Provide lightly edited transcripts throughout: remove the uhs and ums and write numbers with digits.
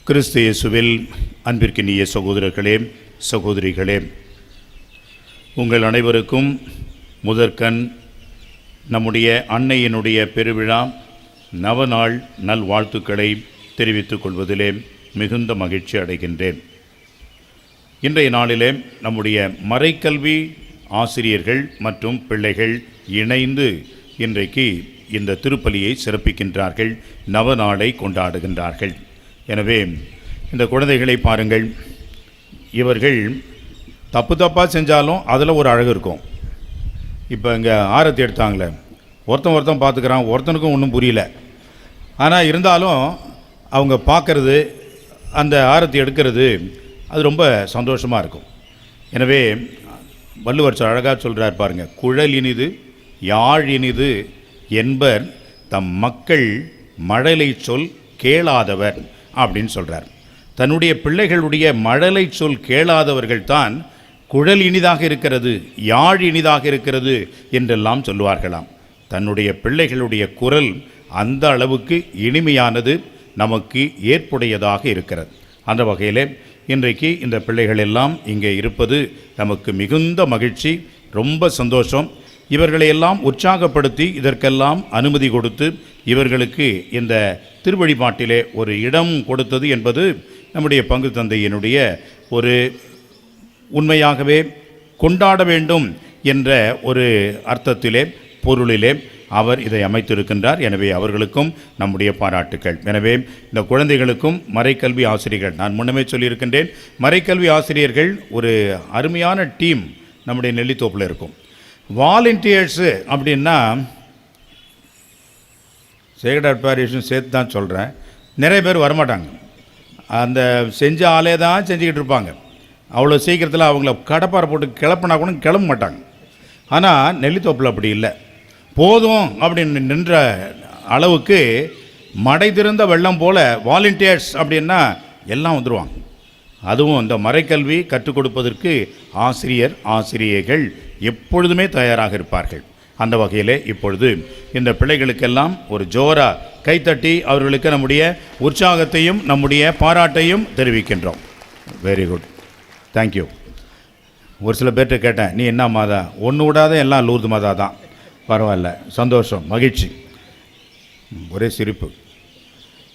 கிறிஸ்து இயேசுவில் அன்பிற்கினிய சகோதரர்களே, சகோதரிகளே, உங்கள் அனைவருக்கும் முதற்கண் நம்முடைய அன்னையினுடைய பெருவிழா நவநாள் நல்வாழ்த்துக்களை தெரிவித்துக் கொள்வதிலே மிகுந்த மகிழ்ச்சி அடைகின்றேன். இன்றைய நாளிலே நம்முடைய மறைக்கல்வி ஆசிரியர்கள் மற்றும் பிள்ளைகள் இணைந்து இன்றைக்கு இந்த திருப்பலியை சிறப்பிக்கின்றார்கள், நவநாளை கொண்டாடுகின்றார்கள். எனவே இந்த குழந்தைகளை பாருங்கள், இவர்கள் தப்பாக செஞ்சாலும் அதில் ஒரு அழகு இருக்கும். இப்போ இங்கே ஆரத்தி எடுத்தாங்களே, ஒருத்தன் பார்த்துக்கிறான், ஒருத்தனுக்கும் ஒன்றும் புரியல. ஆனால் இருந்தாலும் அவங்க பார்க்கறது, அந்த ஆரத்தி எடுக்கிறது, அது ரொம்ப சந்தோஷமாக இருக்கும். எனவே வள்ளுவர் அழகாக சொல்கிறார் பாருங்கள், குழல் இனிது யாழ் இனிது என்பர் தம் மக்கள் மழலை சொல் கேளாதவர் அப்படின்னு சொல்கிறார். தன்னுடைய பிள்ளைகளுடைய மழலை சொல் கேளாதவர்கள் தான் குழல் இனிதாக இருக்கிறது, யாழ் இனிதாக இருக்கிறது என்றெல்லாம் சொல்லுவார்களாம். தன்னுடைய பிள்ளைகளுடைய குரல் அந்த அளவுக்கு இனிமையானது, நமக்கு ஏற்புடையதாக இருக்கிறது. அந்த வகையில் இன்றைக்கு இந்த பிள்ளைகள் எல்லாம் இங்கே இருப்பது நமக்கு மிகுந்த மகிழ்ச்சி, ரொம்ப சந்தோஷம். இவர்களையெல்லாம் உற்சாகப்படுத்தி இதற்கெல்லாம் அனுமதி கொடுத்து இவர்களுக்கு இந்த திருவழிபாட்டிலே ஒரு இடம் கொடுத்தது என்பது நம்முடைய பங்கு தந்தையினுடைய ஒரு உண்மையாகவே கொண்டாட வேண்டும் என்ற ஒரு அர்த்தத்திலே, பொருளிலே அவர் இதை அமைத்திருக்கின்றார். எனவே அவர்களுக்கும் நம்முடைய பாராட்டுக்கள். எனவே இந்த குழந்தைகளுக்கும் மறைக்கல்வி ஆசிரியர்கள், நான் முன்னமே சொல்லியிருக்கின்றேன், மறைக்கல்வி ஆசிரியர்கள் ஒரு அருமையான டீம் நம்முடைய நெல்லித்தோப்பில் இருக்கும். வாலண்டியர்ஸு அப்படின்னா சேக்ரட் பாரிஷன் சேர்த்து தான் சொல்கிறேன், நிறைய பேர் வரமாட்டாங்க. அந்த செஞ்ச ஆளே தான் செஞ்சுக்கிட்டு இருப்பாங்க. அவ்வளோ சீக்கிரத்தில் அவங்கள கடப்பாறை போட்டு கிளப்புனா கூட கிளம்ப மாட்டாங்க. ஆனால் நெல்லித்தோப்பில் அப்படி இல்லை. போதும் அப்படின்னு நின்ற அளவுக்கு மடை திறந்த வெள்ளம் போல் வாலண்டியர்ஸ் அப்படின்னா எல்லாம் வந்துடுவாங்க. அதுவும் இந்த மறைக்கல்வி கற்றுக் கொடுப்பதற்கு ஆசிரியர்கள் எப்பொழுதுமே தயாராக இருப்பார்கள். அந்த வகையில் இப்பொழுது இந்த பிள்ளைகளுக்கெல்லாம் ஒரு ஜோரா கைத்தட்டி அவர்களுக்கு நம்முடைய உற்சாகத்தையும் நம்முடைய பாராட்டையும் தெரிவிக்கின்றோம். Very good, thank you. ஒரு சில பேர்கிட்ட கேட்டேன், நீ என்ன மாதா? ஒன்று விடாத எல்லாம் லூர்து மாதா தான். பரவாயில்ல, சந்தோஷம், மகிழ்ச்சி, ஒரே சிரிப்பு.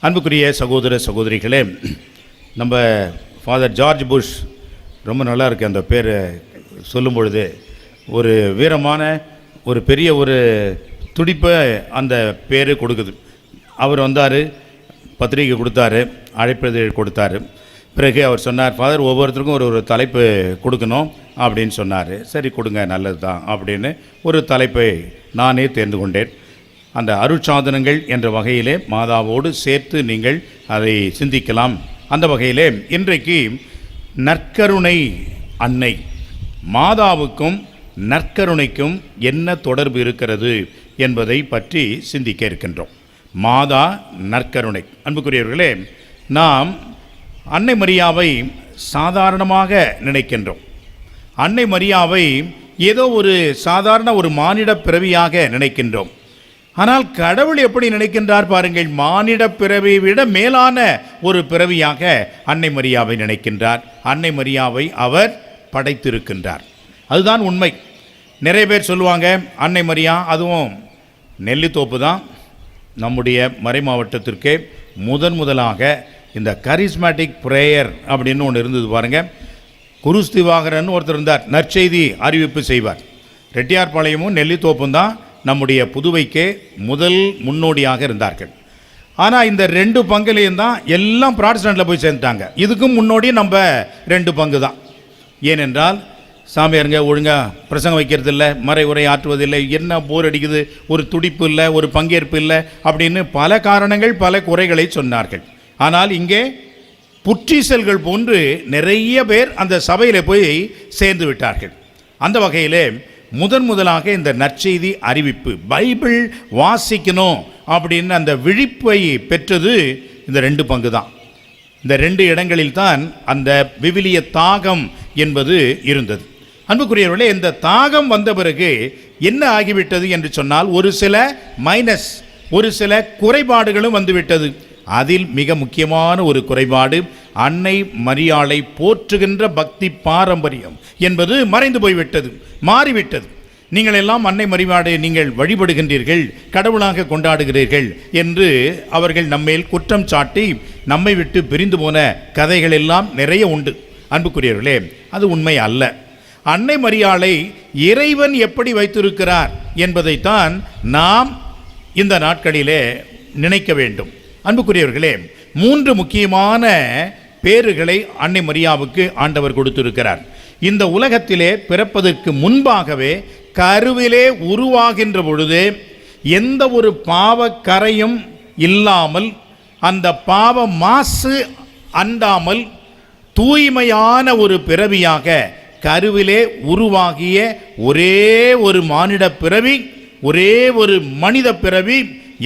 அன்புக்குரிய சகோதர சகோதரிகளே, நம்ம ஃபாதர் ஜார்ஜ் புஷ், ரொம்ப நல்லா இருக்குது அந்த பேர் சொல்லும் பொழுது, ஒரு வீரமான ஒரு பெரிய ஒரு துடிப்பை அந்த பேர் கொடுக்குது. அவர் வந்தார், பத்திரிகை கொடுத்தாரு, அழைப்பது கொடுத்தாரு. பிறகு அவர் சொன்னார், ஃபாதர் ஒவ்வொருத்தருக்கும் ஒரு தலைப்பு கொடுக்கணும் அப்படின்னு சொன்னார். சரி கொடுங்க, நல்லது தான் அப்படின்னு ஒரு தலைப்பை நானே தேர்ந்து கொண்டேன். அந்த அருட்சாதனங்கள் என்ற வகையிலே மாதாவோடு சேர்த்து நீங்கள் அதை சிந்திக்கலாம். அந்த வகையிலே இன்றைக்கு நற்கருணை அன்னை, மாதாவுக்கும் நற்கருணைக்கும் என்ன தொடர்பு இருக்கிறது என்பதை பற்றி சிந்திக்க இருக்கின்றோம். மாதா நற்கருணை. அன்புக்குரியவர்களே, நாம் அன்னை மரியாவை சாதாரணமாக நினைக்கின்றோம். அன்னை மரியாவை ஏதோ ஒரு சாதாரண ஒரு மானிட பிறவியாக நினைக்கின்றோம். ஆனால் கடவுள் எப்படி நினைக்கின்றார் பாருங்கள், மானிட பிறவியை விட மேலான ஒரு பிறவியாக அன்னை மரியாவை நினைக்கின்றார். அன்னை மரியாவை அவர் படைத்திருக்கின்றார். அதுதான் உண்மை. நிறைய பேர் சொல்லுவாங்க, அன்னை மரியா, அதுவும் நெல்லித்தோப்பு தான் நம்முடைய மறை மாவட்டத்திற்கே முதலாக இந்த கரிஸ்மேட்டிக் ப்ரேயர் அப்படின்னு ஒன்று இருந்தது பாருங்கள். குருஸ் திவாகரன் ஒருத்தர் இருந்தார், நற்செய்தி அறிவிப்பு செய்வார். ரெட்டியார்பாளையமும் நெல்லித்தோப்பும் தான் நம்முடைய புதுவைக்கே முதல் முன்னோடியாக இருந்தார்கள். ஆனால் இந்த 2 பங்குலையும் தான் எல்லாம் ப்ராட்டஸ்டன்ட்டில் போய் சேர்ந்துட்டாங்க. இதுக்கும் முன்னோடி நம்ம 2 பங்கு தான். ஏனென்றால் சாமியாருங்க ஒழுங்காக பிரசங்கம் வைக்கிறது இல்லை, மறை உரை ஆற்றுவதில்லை, என்ன போர் அடிக்குது, ஒரு துடிப்பு இல்லை, ஒரு பங்கேற்பு இல்லை அப்படின்னு பல காரணங்கள், பல குறைகளை சொன்னார்கள். ஆனால் இங்கே புற்றீசல்கள் போன்று நிறைய பேர் அந்த சபையில் போய் சேர்ந்து விட்டார்கள். அந்த வகையிலே முதலாக இந்த நற்செய்தி அறிவிப்பு, பைபிள் வாசிக்கணும் அப்படின்னு அந்த விழிப்பை பெற்றது இந்த 2 பங்கு தான். இந்த 2 இடங்களில் தான் அந்த விவிலிய தாகம் என்பது இருந்தது. அன்புக்குரியவர்களே, இந்த தாகம் வந்த பிறகு என்ன ஆகிவிட்டது என்று சொன்னால், ஒரு சில மைனஸ், ஒரு சில குறைபாடுகளும் வந்துவிட்டது. அதில் மிக முக்கியமான ஒரு குறைபாடு, அன்னை மரியாளை போற்றுகின்ற பக்தி பாரம்பரியம் என்பது மறைந்து போய்விட்டது, மாறிவிட்டது. நீங்கள் எல்லாம் அன்னை மரியாளை நீங்கள் வழிபடுகின்றீர்கள், கடவுளாக கொண்டாடுகிறீர்கள் என்று அவர்கள் நம்மேல் குற்றம் சாட்டி நம்மை விட்டு பிரிந்து போன கதைகள் எல்லாம் நிறைய உண்டு. அன்புக்குரியவர்களே, அது உண்மை அல்ல. அன்னை மரியாளை இறைவன் எப்படி வைத்திருக்கிறார் என்பதைத்தான் நாம் இந்த நாட்களிலே நினைக்க வேண்டும். அன்புக்குரியவர்களே, 3 முக்கியமான பேறுகளை அன்னை மரியாவுக்கு ஆண்டவர் கொடுத்திருக்கிறார். இந்த உலகத்திலே பிறப்பதற்கு முன்பாகவே கருவிலே உருவாகின்ற பொழுதே எந்த ஒரு பாவ கரையும் இல்லாமல், அந்த பாவ மாசு அண்டாமல் தூய்மையான ஒரு பிறவியாக கருவிலே உருவாகிய ஒரே ஒரு மானிட பிறவி, ஒரே ஒரு மனித பிறவி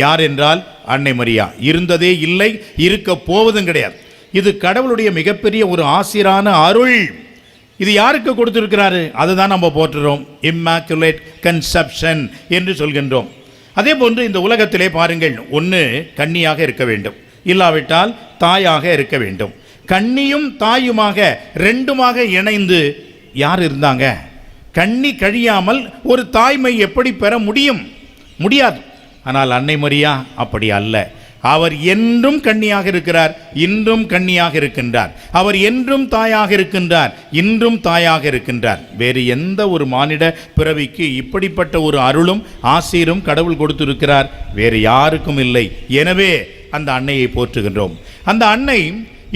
யார் என்றால் அன்னை மரியா. இருந்ததே இல்லை, இருக்க போவதும் கிடையாது. இது கடவுளுடைய மிகப்பெரிய ஒரு ஆசிரான அருள். இது யாருக்கு கொடுத்திருக்கிறாரு? அதுதான் நம்ம போற்றுறோம், இம்மாக்குலேட் கன்செப்ஷன் என்று சொல்கின்றோம். அதே போன்று இந்த உலகத்திலே பாருங்கள், ஒன்று கன்னியாக இருக்க வேண்டும், இல்லாவிட்டால் தாயாக இருக்க வேண்டும். கன்னியும் தாயுமாக ரெண்டுமாக இணைந்து யார் இருந்தாங்க? கன்னி கழியாமல் ஒரு தாய்மை எப்படி பெற முடியும்? முடியாது. ஆனால் அன்னை மரியா அப்படி அல்ல. அவர் என்றும் கன்னியாக இருக்கிறார், இன்றும் கன்னியாக இருக்கின்றார். அவர் என்றும் தாயாக இருக்கின்றார், இன்றும் தாயாக இருக்கின்றார். வேறு எந்த ஒரு மானிட பிறவிக்கு இப்படிப்பட்ட ஒரு அருளும் ஆசீரும் கடவுள் கொடுத்திருக்கிறார்? வேறு யாருக்கும் இல்லை. எனவே அந்த அன்னையை போற்றுகின்றோம். அந்த அன்னை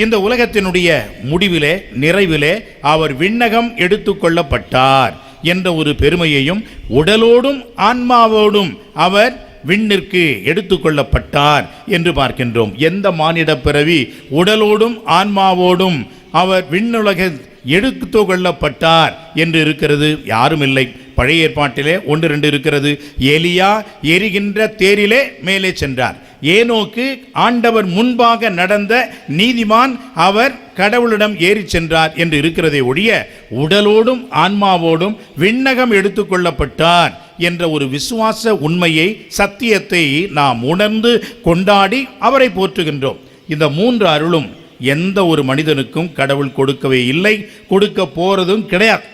இந்த உலகத்தினுடைய முடிவிலே, நிறைவிலே அவர் விண்ணகம் எடுத்துக்கொள்ளப்பட்டார் என்ற ஒரு பெருமையையும், உடலோடும் ஆன்மாவோடும் அவர் விண்ணிற்கு எடுத்துக்கொள்ளப்பட்டார் என்று பார்க்கின்றோம். எந்த மானிட பிறவி உடலோடும் ஆன்மாவோடும் அவர் விண்ணுலக எடுத்துக்கொள்ளப்பட்டார் என்று இருக்கிறது? யாரும் இல்லை. பழைய ஏற்பாட்டிலே 1-2 இருக்கிறது. எலியா எரிகின்ற தேரிலே மேலே சென்றார். ஏனோக்கு ஆண்டவர் முன்பாக நடந்த நீதிமான், அவர் கடவுளிடம் ஏறி சென்றார் என்று இருக்கிறதை ஒழிய உடலோடும் ஆன்மாவோடும் விண்ணகம் எடுத்துக்கொள்ளப்பட்டார் என்ற ஒரு விசுவாச உண்மையை, சத்தியத்தை நாம் உணர்ந்து கொண்டாடி அவரை போற்றுகின்றோம். இந்த 3 அருளும் எந்த ஒரு மனிதனுக்கும் கடவுள் கொடுக்கவே இல்லை, கொடுக்க போறதும் கிடையாது.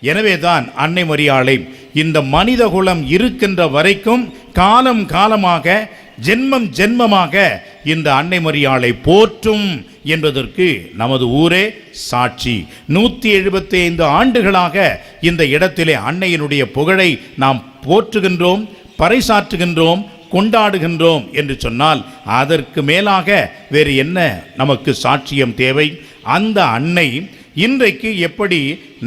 எனவே தான் அன்னை மரியாளை இந்த மனித குலம் இருக்கின்ற வரைக்கும் காலம் காலமாக, ஜென்மம் ஜென்மமாக இந்த அன்னை மரியாளை போற்றும் என்பதற்கு நமது ஊரே சாட்சி. 175 ஆண்டுகளாக இந்த இடத்திலே அன்னையினுடைய புகழை நாம் போற்றுகின்றோம், பறைசாற்றுகின்றோம், கொண்டாடுகின்றோம் என்று சொன்னால் அதற்கு மேலாக வேறு என்ன நமக்கு சாட்சியம் தேவை? அந்த அன்னை இன்றைக்கு எப்படி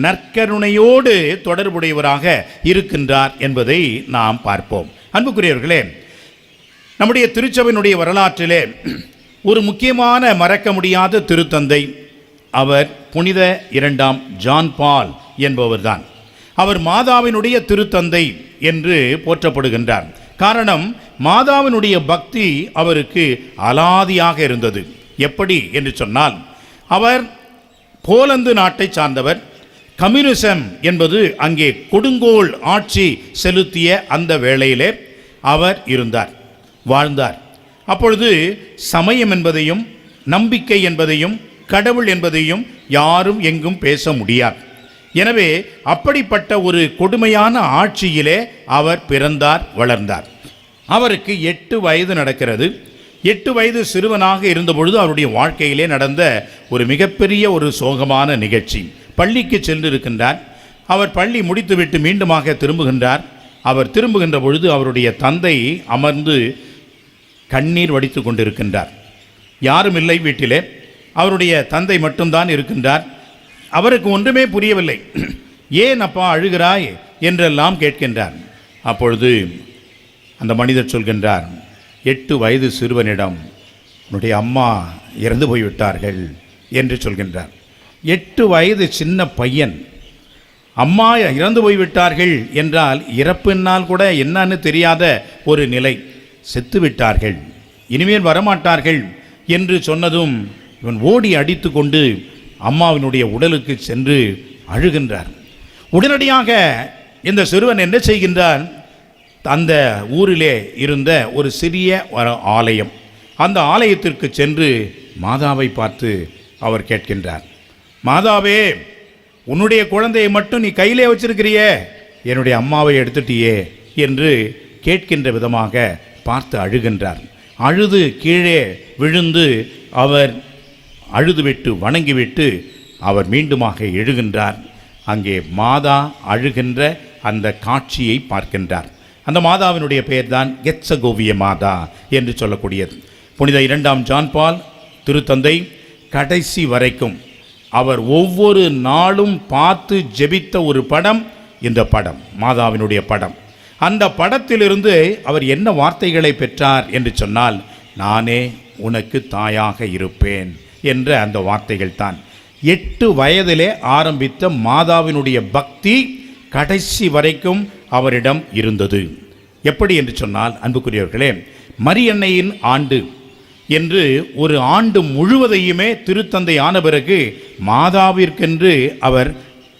நற்கருணையோடு தொடர்புடையவராக இருக்கின்றார் என்பதை நாம் பார்ப்போம். அன்புக்குரியவர்களே, நம்முடைய திருச்சபையினுடைய வரலாற்றிலே ஒரு முக்கியமான மறக்க முடியாத திருத்தந்தை அவர் புனித 2ஆம் ஜான் பால் என்பவர்தான். அவர் மாதாவினுடைய திருத்தந்தை என்று போற்றப்படுகின்றார். காரணம், மாதாவினுடைய பக்தி அவருக்கு அலாதியாக இருந்தது. எப்படி என்று சொன்னால், அவர் போலந்து நாட்டை சார்ந்தவர். கம்யூனிசம் என்பது அங்கே கொடுங்கோல் ஆட்சி செலுத்திய அந்த வேளையிலே அவர் இருந்தார், வாழ்ந்தார். அப்பொழுது சமயம் என்பதையும், நம்பிக்கை என்பதையும், கடவுள் என்பதையும் யாரும் எங்கும் பேச முடியாது. எனவே அப்படிப்பட்ட ஒரு கொடுமையான ஆட்சியிலே அவர் பிறந்தார், வளர்ந்தார். அவருக்கு 8 வயது நடக்கிறது. 8 வயது சிறுவனாக இருந்தபொழுது அவருடைய வாழ்க்கையிலே நடந்த ஒரு மிகப்பெரிய ஒரு சோகமான நிகழ்ச்சி. பள்ளிக்கு சென்றிருக்கின்றார். அவர் பள்ளி முடித்துவிட்டு மீண்டுமாக திரும்புகின்றார். அவர் திரும்புகின்ற பொழுது அவருடைய தந்தை அமர்ந்து கண்ணீர் வடித்து கொண்டிருக்கின்றார். யாரும் இல்லை வீட்டிலே, அவருடைய தந்தை மட்டும்தான் இருக்கின்றார். அவருக்கு ஒன்றுமே புரியவில்லை. ஏன் அப்பா அழுகிறாய் என்றெல்லாம் கேட்கின்றார். அப்பொழுது அந்த மனிதர் சொல்கின்றார், 8 வயது சிறுவனிடம் உன்னுடைய அம்மா இறந்து போய்விட்டார்கள் என்று சொல்கின்றார். 8 வயது சின்ன பையன் அம்மா இறந்து போய்விட்டார்கள் என்றால் இறப்பினால் கூட என்னன்னு தெரியாத ஒரு நிலை. செத்து விட்டார்கள், இனிமேல் வரமாட்டார்கள் என்று சொன்னதும் இவன் ஓடி அடித்து கொண்டு அம்மாவினுடைய உடலுக்கு சென்று அழுகின்றார். உடனடியாக இந்த சிறுவன் என்ன செய்கின்றார்? அந்த ஊரிலே இருந்த ஒரு சிறிய ஆலயம், அந்த ஆலயத்திற்கு சென்று மாதாவை பார்த்து அவர் கேட்கின்றார், மாதாவே, உன்னுடைய குழந்தையை மட்டும் நீ கையிலே வச்சிருக்கிறியே, என்னுடைய அம்மாவை எடுத்துட்டியே என்று கேட்கின்ற விதமாக பார்த்து அழுகின்றார். அழுது கீழே விழுந்து அவர் அழுதுவிட்டு வணங்கிவிட்டு அவர் மீண்டுமாக எழுகின்றார். அங்கே மாதா அழுகின்ற அந்த காட்சியை பார்க்கின்றார். அந்த மாதாவினுடைய பெயர்தான் கெத்சகோவிய மாதா என்று சொல்லக்கூடியது. புனித 2ஆம் ஜான் பால் திருத்தந்தை கடைசி வரைக்கும் அவர் ஒவ்வொரு நாளும் பார்த்து ஜெபித்த ஒரு படம் இந்த படம், மாதாவினுடைய படம். அந்த படத்திலிருந்து அவர் என்ன வார்த்தைகளை பெற்றார் என்று சொன்னால், நானே உனக்கு தாயாக இருப்பேன் என்ற அந்த வார்த்தைகள் தான். 8 வயதிலே ஆரம்பித்த மாதாவினுடைய பக்தி கடைசி வரைக்கும் அவரிடம் இருந்தது. எப்படி என்று சொன்னால், அன்புக்குரியவர்களே, மரியன்னையின் ஆண்டு என்று ஒரு ஆண்டு முழுவதையுமே திருத்தந்தை ஆன பிறகு மாதாவிற்கென்று அவர்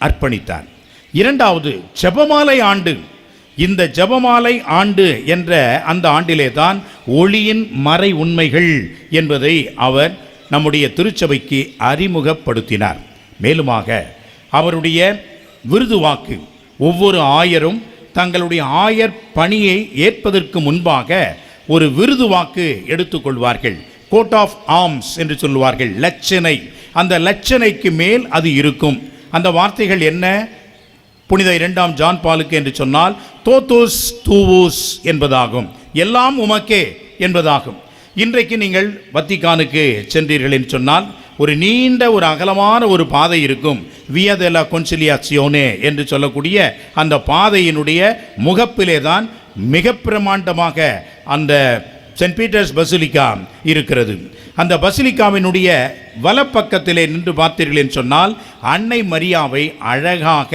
அர்ப்பணித்தார். 2வது ஜெபமாலை ஆண்டு. இந்த ஜெபமாலை ஆண்டு என்ற அந்த ஆண்டிலே தான் ஒளியின் மறை உண்மைகள் என்பதை அவர் நம்முடைய திருச்சபைக்கு அறிமுகப்படுத்தினார். மேலுமாக அவருடைய விருது வாக்கு, ஒவ்வொரு ஆயரும் தங்களுடைய ஆயர் பணியை ஏற்பதற்கு முன்பாக ஒரு விருது வாக்கு எடுத்துக்கொள்வார்கள். கோட் ஆஃப் ஆர்ம்ஸ் என்று சொல்லுவார்கள், லட்சணை. அந்த லட்சணைக்கு மேல் அது இருக்கும். அந்த வார்த்தைகள் என்ன? புனித 2ஆம் ஜான் பாலுக்கு என்று சொன்னால் தோத்தோஸ் தூவோஸ் என்பதாகும், எல்லாம் உமக்கே என்பதாகும். இன்றைக்கு நீங்கள் வத்திக்கானுக்கு சென்றீர்கள் என்று சொன்னால் ஒரு நீண்ட ஒரு அகலமான ஒரு பாதை இருக்கும், வியா டெல்லா கொன்சிலியாசியோனே என்று சொல்லக்கூடிய அந்த பாதையினுடைய முகப்பிலே தான் மிக பிரமாண்டமாக அந்த சென்ட் பீட்டர்ஸ் பசிலிக்கா இருக்கிறது. அந்த பசிலிக்காவினுடைய வலப்பக்கத்திலே நின்று பார்த்தீர்கள் என்று சொன்னால் அன்னை மரியாவை அழகாக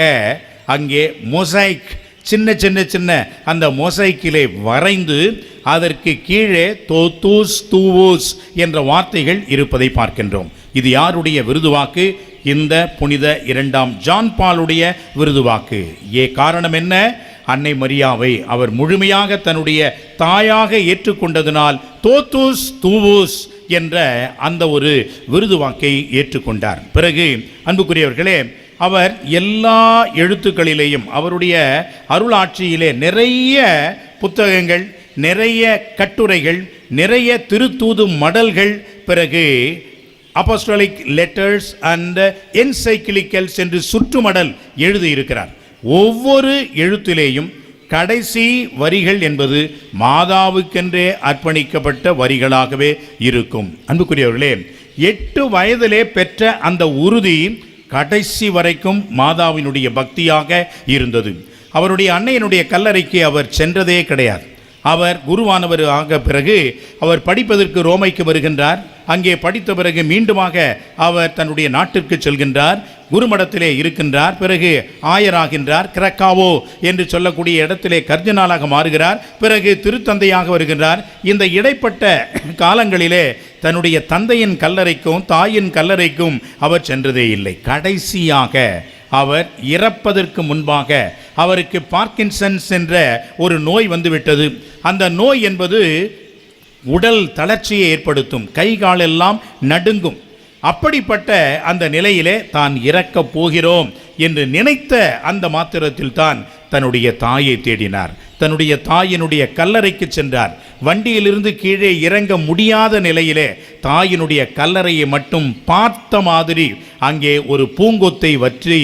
அங்கே மொசைக், சின்ன சின்ன சின்ன அந்த மொசைக்கிலே வரைந்து அதற்கு கீழே தோத்தூஸ் தூவோஸ் என்ற வார்த்தைகள் இருப்பதை பார்க்கின்றோம். இது யாருடைய விருதுவாக்கு? இந்த புனித 2ஆம் ஜான் பாலுடைய விருதுவாக்கு. காரணம் என்ன? அன்னை மரியாவை அவர் முழுமையாக தன்னுடைய தாயாக ஏற்றுக்கொண்டதனால் தோத்தூஸ் தூவோஸ் என்ற அந்த ஒரு விருதுவாக்கை ஏற்றுக்கொண்டார். பிறகு அன்புக்குரியவர்களே, அவர் எல்லா எழுத்துக்களிலேயும் அவருடைய அருளாட்சியிலே நிறைய புத்தகங்கள், நிறைய கட்டுரைகள், நிறைய திருத்தூது மடல்கள், பிறகு அப்போஸ்டலிக் லெட்டர்ஸ் அண்ட் என்சைக்ளிக்கல்ஸ் என்று சுற்றுமடல் எழுதியிருக்கிறார். ஒவ்வொரு எழுத்திலேயும் கடைசி வரிகள் என்பது மாதாவுக்கென்றே அர்ப்பணிக்கப்பட்ட வரிகளாகவே இருக்கும். அன்புக்குரியவர்களே, 8 வயதிலே பெற்ற அந்த உறுதி கடைசி வரைக்கும் மாதாவினுடைய பக்தியாக இருந்தது. அவருடைய அன்னையினுடைய கல்லறைக்கு அவர் சென்றதே கிடையாது. அவர் குருவானவர் ஆக பிறகு அவர் படிப்பதற்கு ரோமைக்கு வருகின்றார். அங்கே படித்த பிறகு மீண்டுமாக அவர் தன்னுடைய நாட்டிற்கு செல்கின்றார், குருமடத்திலே இருக்கின்றார். பிறகு ஆயராகின்றார், கிரக்காவோ என்று சொல்லக்கூடிய இடத்திலே கர்தினாலாக மாறுகிறார். பிறகு திருத்தந்தையாக வருகின்றார். இந்த இடைப்பட்ட காலங்களிலே தன்னுடைய தந்தையின் கல்லறைக்கும் தாயின் கல்லறைக்கும் அவர் சென்றதே இல்லை. கடைசியாக அவர் இறப்பதற்கு முன்பாக அவருக்கு பார்க்கின்சன்ஸ் என்ற ஒரு நோய் வந்துவிட்டது. அந்த நோய் என்பது உடல் தளர்ச்சியை ஏற்படுத்தும், கை காலெல்லாம் நடுங்கும். அப்படிப்பட்ட அந்த நிலையிலே தான் இறக்கப் போகிறோம் என்று நினைத்த அந்த மாத்திரத்தில் தான் தன்னுடைய தாயை தேடினார். தன்னுடைய தாயினுடைய கல்லறைக்கு சென்றார். வண்டியிலிருந்து கீழே இறங்க முடியாத நிலையிலே தாயினுடைய கல்லறையை மட்டும் பார்த்த மாதிரி அங்கே ஒரு பூங்கொத்தை வற்றி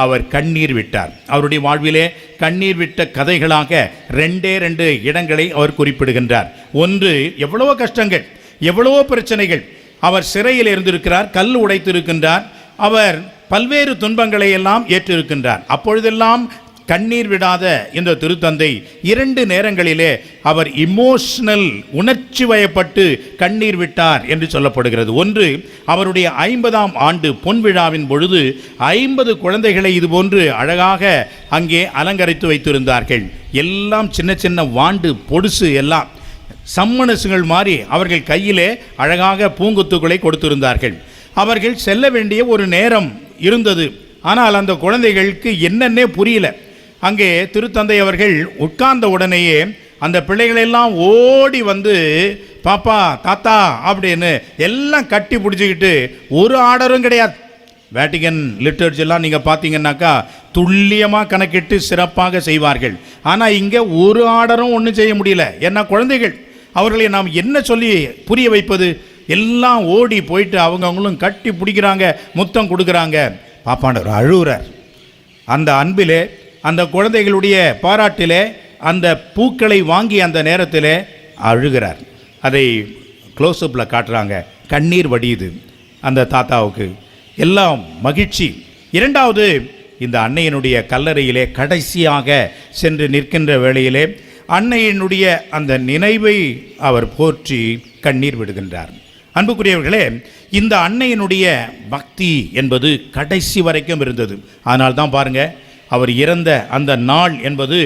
அவர் கண்ணீர் விட்டார். அவருடைய வாழ்விலே கண்ணீர் விட்ட கதைகளாக 2 இடங்களை அவர் குறிப்பிடுகின்றார். ஒன்று, எவ்வளவோ கஷ்டங்கள், எவ்வளவோ பிரச்சனைகள். அவர் சிறையில் இருந்திருக்கிறார், கல் உடைத்திருக்கின்றார், அவர் பல்வேறு துன்பங்களை எல்லாம் ஏற்றிருக்கின்றார். அப்பொழுதெல்லாம் கண்ணீர் விடாத இந்த திருத்தந்தை 2 நேரங்களிலே அவர் இமோஷனல், உணர்ச்சி வயப்பட்டு கண்ணீர் விட்டார் என்று சொல்லப்படுகிறது. ஒன்று, அவருடைய 50ஆம் ஆண்டு பொன் விழாவின் பொழுது 50 குழந்தைகளை இதுபோன்று அழகாக அங்கே அலங்கரித்து வைத்திருந்தார்கள். எல்லாம் சின்ன சின்ன வாண்டு பொடுசு, எல்லாம் சம்மனசுகள் மாறி அவர்கள் கையிலே அழகாக பூங்குத்துக்களை கொடுத்திருந்தார்கள். அவர்கள் செல்ல வேண்டிய ஒரு நேரம் இருந்தது. ஆனால் அந்த குழந்தைகளுக்கு என்னன்னே புரியல. அங்கே திருத்தந்தை அவர்கள் உட்கார்ந்த உடனேயே அந்த பிள்ளைகளெல்லாம் ஓடி வந்து பாப்பா தாத்தா அப்படின்னு எல்லாம் கட்டி பிடிச்சிக்கிட்டு ஒரு ஆர்டரும் கிடையாது. வேட்டிகன் லிட்டர்ஜெல்லாம் நீங்கள் பார்த்தீங்கன்னாக்கா துல்லியமாக கணக்கிட்டு சிறப்பாக செய்வார்கள். ஆனால் இங்கே ஒரு ஆர்டரும் ஒன்றும் செய்ய முடியல. ஏன்னா குழந்தைகள், அவர்களை நாம் என்ன சொல்லி புரிய வைப்பது? எல்லாம் ஓடி போயிட்டு அவங்களும் கட்டி பிடிக்கிறாங்க, முத்தம் கொடுக்குறாங்க. பாப்பாண்டவர் அழுகுறார். அந்த அன்பிலே, அந்த குழந்தைகளுடைய பாராட்டிலே, அந்த பூக்களை வாங்கி அந்த நேரத்தில் அழுகிறார். அதை க்ளோஸ்அப்பில் காட்டுறாங்க. கண்ணீர் வடியுது அந்த தாத்தாவுக்கு. எல்லாம் மகிழ்ச்சி. இரண்டாவது, இந்த அன்னையினுடைய கல்லறையிலே கடைசியாக சென்று நிற்கின்ற வேளையிலே அன்னையினுடைய அந்த நினைவை அவர் போற்றி கண்ணீர் விடுகின்றார். அன்புக்குரியவர்களே, இந்த அன்னையினுடைய பக்தி என்பது கடைசி வரைக்கும் இருந்தது. ஆனால் தான் பாருங்கள், அவர் இறந்த அந்த நாள் என்பது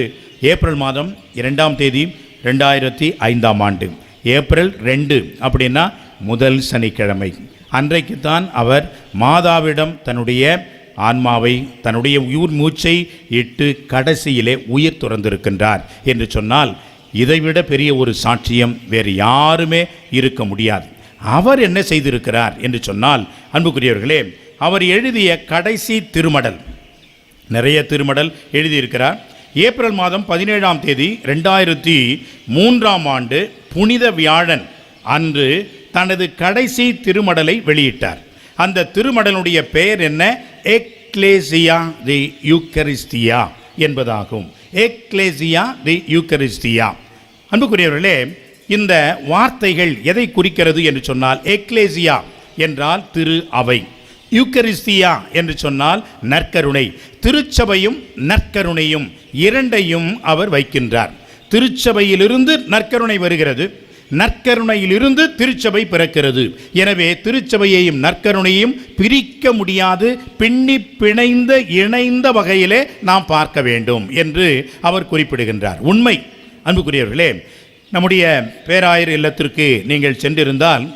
ஏப்ரல் மாதம் 2ஆம் தேதி 2005 ஏப்ரல் 2 அப்படின்னா முதல் சனிக்கிழமை. அன்றைக்குத்தான் அவர் மாதாவிடம் தன்னுடைய ஆன்மாவை, தன்னுடைய உயிர் மூச்சை இட்டு கடைசியிலே உயிர் துறந்திருக்கின்றார் என்று சொன்னால் இதைவிட பெரிய ஒரு சாட்சியம் வேறு யாருமே இருக்க முடியாது. அவர் என்ன செய்திருக்கிறார் என்று சொன்னால், அன்புக்குரியவர்களே, அவர் எழுதிய கடைசி திருமடல், நிறைய திருமடல் எழுதியிருக்கிறார். ஏப்ரல் மாதம் 17ஆம் தேதி 2003 புனித வியாழன் அன்று தனது கடைசி திருமடலை வெளியிட்டார். அந்த திருமடலுடைய பெயர் என்ன? எக்லேசியா தி யூக்கரிஸ்டியா என்பதாகும். எக்லேசியா தி யூக்கரிஸ்டியா. அன்புக்குரியவர்களே, இந்த வார்த்தைகள் எதை குறிக்கிறது என்று சொன்னால், எக்லேசியா என்றால் திரு அவை, யூக்கரிஸ்டியா என்று சொன்னால் நற்கருணை. திருச்சபையும் நற்கருணையும் இரண்டையும் அவர் வைக்கின்றார். திருச்சபையிலிருந்து நற்கருணை வருகிறது, நற்கருணையிலிருந்து திருச்சபை பிறக்கிறது. எனவே திருச்சபையையும் நற்கருணையும் பிரிக்க முடியாது, பின்னி பிணைந்த இணைந்த வகையிலே நாம் பார்க்க வேண்டும் என்று அவர் குறிப்பிடுகின்றார். உண்மை. அன்புக்குரியவர்களே, நம்முடைய பேராயர் இல்லத்திற்கு நீங்கள் சென்றிருந்தால்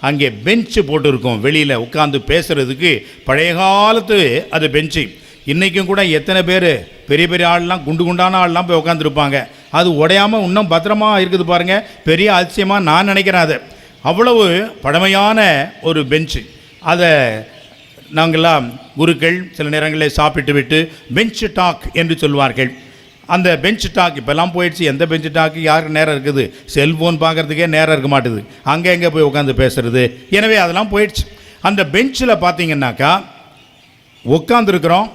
அங்கே பெஞ்சு போட்டிருக்கும், வெளியில் உட்காந்து பேசுகிறதுக்கு. பழைய காலத்து அது பெஞ்சு. இன்றைக்கும் கூட எத்தனை பேர் பெரிய பெரிய ஆள்லாம், குண்டு குண்டான ஆள்லாம் போய் உட்காந்துருப்பாங்க. அது உடையாமல் இன்னும் பத்திரமா இருக்குது பாருங்கள். பெரிய அதிசயமாக நான் நினைக்கிறேன். அது அவ்வளவு பழமையான ஒரு பெஞ்சு. அதை நாங்கள்லாம் குருக்கள் சில நேரங்களில் சாப்பிட்டு விட்டு பெஞ்ச் டாக் என்று சொல்வார்கள். அந்த பெஞ்ச் டாக் இப்போல்லாம் போயிடுச்சு. எந்த பெஞ்ச் டாக்கு யாருக்கு நேரம் இருக்குது? செல்ஃபோன் பார்க்குறதுக்கே நேரம் இருக்க மாட்டுது, அங்கே எங்கே போய் உட்காந்து பேசுகிறது. எனவே அதெல்லாம் போயிடுச்சு. அந்த பெஞ்சில் பார்த்தீங்கன்னாக்கா உட்காந்துருக்குறோம்,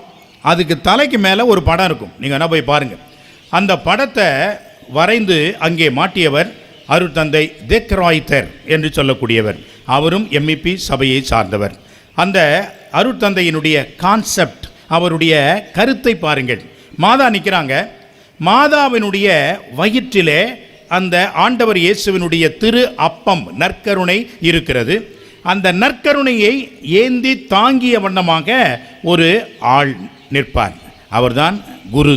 அதுக்கு தலைக்கு மேலே ஒரு படம் இருக்கும். நீங்கள் என்ன போய் பாருங்கள். அந்த படத்தை வரைந்து அங்கே மாட்டியவர் அருட்தந்தை தெக்ராய்தர் என்று சொல்லக்கூடியவர். அவரும் எம்இபி சபையை சார்ந்தவர். அந்த அருட்தந்தையினுடைய கான்செப்ட், அவருடைய கருத்தை பாருங்கள். மாதா நிற்கிறாங்க. மாதாவினுடைய வயிற்றிலே அந்த ஆண்டவர் இயேசுவினுடைய திரு அப்பம் நற்கருணை இருக்கிறது. அந்த நற்கருணையை ஏந்தி தாங்கிய வண்ணமாக ஒரு ஆள் நிற்பார். அவர்தான் குரு.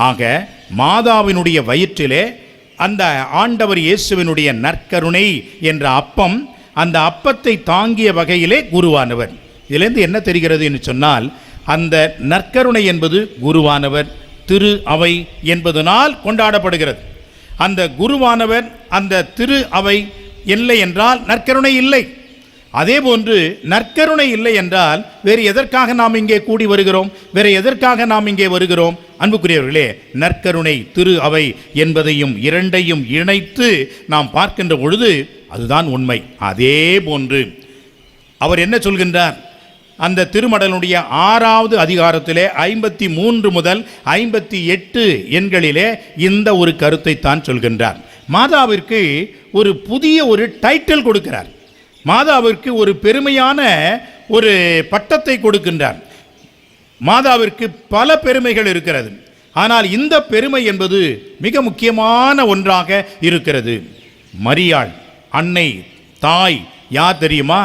ஆக மாதாவினுடைய வயிற்றிலே அந்த ஆண்டவர் இயேசுவினுடைய நற்கருணை என்ற அப்பம், அந்த அப்பத்தை தாங்கிய வகையிலே குருவானவர். இதிலிருந்து என்ன தெரிகிறது என்று சொன்னால், அந்த நற்கருணை என்பது குருவானவர், திரு அவை என்பதனால் கொண்டாடப்படுகிறது. அந்த குருவானவர், அந்த திரு அவை இல்லை என்றால் நற்கருணை இல்லை. அதே போன்று நற்கருணை இல்லை என்றால் வேறு எதற்காக நாம் இங்கே கூடி வருகிறோம்? வேறு எதற்காக நாம் இங்கே வருகிறோம்? அன்புக்குரியவர்களே, நற்கருணை திரு அவை என்பதையும் இரண்டையும் இணைத்து நாம் பார்க்கின்ற பொழுது அதுதான் உண்மை. அதே போன்று அவர் என்ன சொல்கின்றார்? அந்த திருமடலுடைய 6வது அதிகாரத்திலே 53 முதல் 58 எண்களிலே இந்த ஒரு கருத்தை தான் சொல்கின்றார். மாதாவிற்கு ஒரு புதிய ஒரு டைட்டில் கொடுக்கிறார். மாதாவிற்கு ஒரு பெருமையான ஒரு பட்டத்தை கொடுக்கின்றார். மாதாவிற்கு பல பெருமைகள் இருக்கிறது, ஆனால் இந்த பெருமை என்பது மிக முக்கியமான ஒன்றாக இருக்கிறது. மரியாள் அன்னை தாய் யார் தெரியுமா?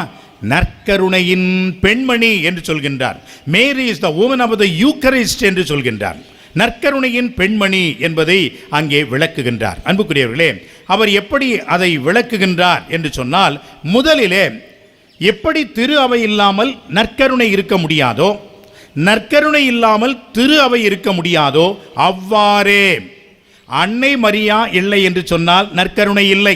நற்கருணையின் பெண்மணி என்று சொல்கின்றார். Mary is the woman of the Eucharist என்று சொல்கின்றார். நற்கருணையின் பெண்மணி என்பதை அங்கே விளக்குகின்றார். அன்புக்குரியவர்களே, அவர் எப்படி அதை விளக்குகின்றார் என்று சொன்னால், முதலிலே எப்படி திரு அவை இல்லாமல் நற்கருணை இருக்க முடியாதோ, நற்கருணை இல்லாமல் திரு அவை இருக்க முடியாதோ, அவ்வாறே அன்னை மரியா இல்லை என்று சொன்னால் நற்கருணை இல்லை.